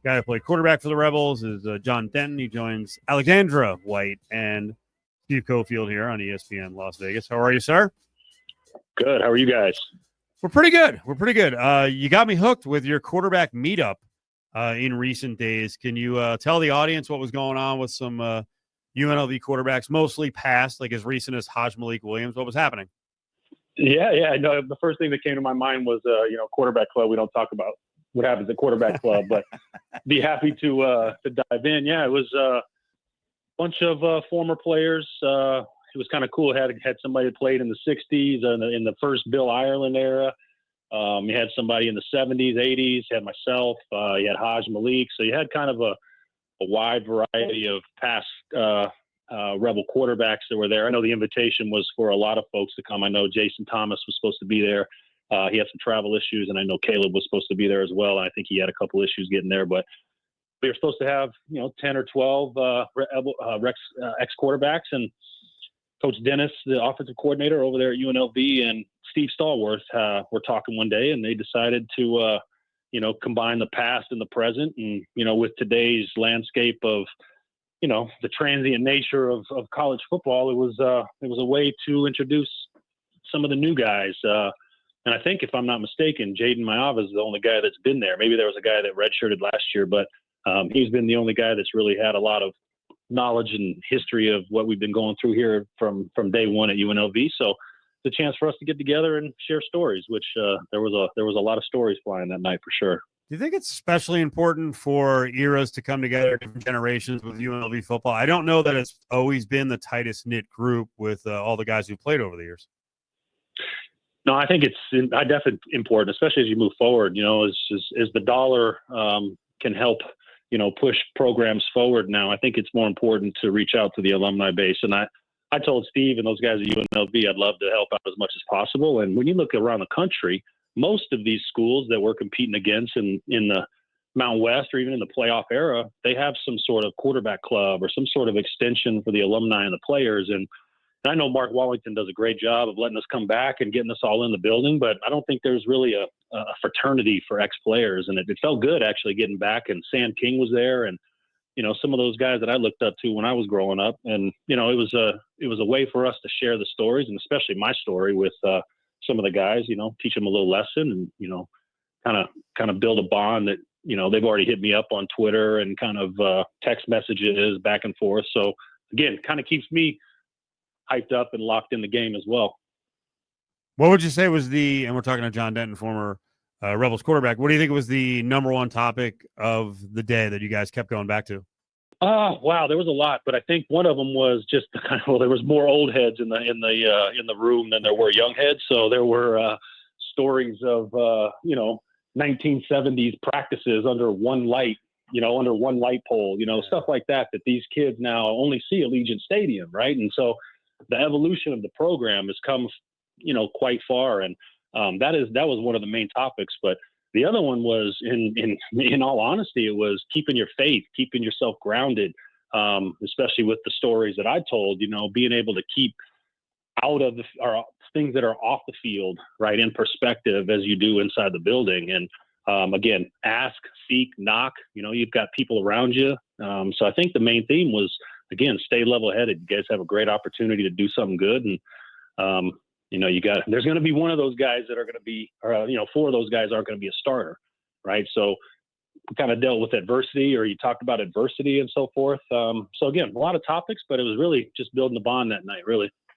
Guy who played quarterback for the Rebels is Jon Denton. He joins Alexandra White and Steve Cofield here on ESPN Las Vegas. How are you, sir? Good. How are you guys? We're pretty good. You got me hooked with your quarterback meetup in recent days. Can you tell the audience what was going on with some UNLV quarterbacks, mostly past, like as recent as Hajj, Malik, Williams? What was happening? Yeah. No, the first thing that came to my mind was, quarterback club. We don't talk about what happens at quarterback club, but be happy to dive in. Yeah, it was a bunch of former players. It was kind of cool. Had somebody that played in the 60s in the first Bill Ireland era. You had somebody in the 70s, 80s. You had myself. You had Hajj, Malik. So you had kind of a wide variety of past Rebel quarterbacks that were there. I know the invitation was for a lot of folks to come. I know Jason Thomas was supposed to be there. He had some travel issues, and I know Caleb was supposed to be there as well. I think he had a couple issues getting there, but we were supposed to have 10 or 12 ex-quarterbacks, and Coach Dennis, the offensive coordinator over there at UNLV, and Steve Stallworth were talking one day, and they decided to combine the past and the present. And with today's landscape of the transient nature of college football, it was a way to introduce some of the new guys. And I think, if I'm not mistaken, Jaden Mayava is the only guy that's been there. Maybe there was a guy that redshirted last year, but he's been the only guy that's really had a lot of knowledge and history of what we've been going through here from day one at UNLV. So it's a chance for us to get together and share stories, which there was a lot of stories flying that night for sure. Do you think it's especially important for eras to come together, different generations with UNLV football? I don't know that it's always been the tightest knit group with all the guys who played over the years. No, I think it's definitely important, especially as you move forward. As the dollar can help, push programs forward now, I think it's more important to reach out to the alumni base. And I told Steve and those guys at UNLV I'd love to help out as much as possible. And when you look around the country, most of these schools that we're competing against in the Mountain West or even in the playoff era, they have some sort of quarterback club or some sort of extension for the alumni and the players. And I know Mark Wallington does a great job of letting us come back and getting us all in the building, but I don't think there's really a fraternity for ex-players. And it felt good actually getting back, and Sam King was there, and some of those guys that I looked up to when I was growing up. And it was a way for us to share the stories, and especially my story with some of the guys, teach them a little lesson, and kind of build a bond that they've already hit me up on Twitter and kind of text messages back and forth. So again, kind of keeps me hyped up and locked in the game as well. What would you say was and we're talking to Jon Denton, former Rebels quarterback, what do you think was the number one topic of the day that you guys kept going back to? Oh, wow. There was a lot, but I think one of them was just there was more old heads in the room than there were young heads. So there were stories of, 1970s practices under one light, under one light pole, stuff like that these kids now only see at Allegiant Stadium. Right. And so the evolution of the program has come, quite far. And that was one of the main topics. But the other one was, in all honesty, it was keeping your faith, keeping yourself grounded, especially with the stories that I told, being able to keep out of things that are off the field, right, in perspective as you do inside the building. And again, ask, seek, knock, you've got people around you. So I think the main theme was, again, stay level-headed. You guys have a great opportunity to do something good. And, there's going to be one of those guys that are going to be, or, four of those guys aren't going to be a starter, right? So we kind of dealt with adversity, or you talked about adversity and so forth. So again, a lot of topics, but it was really just building the bond that night, really.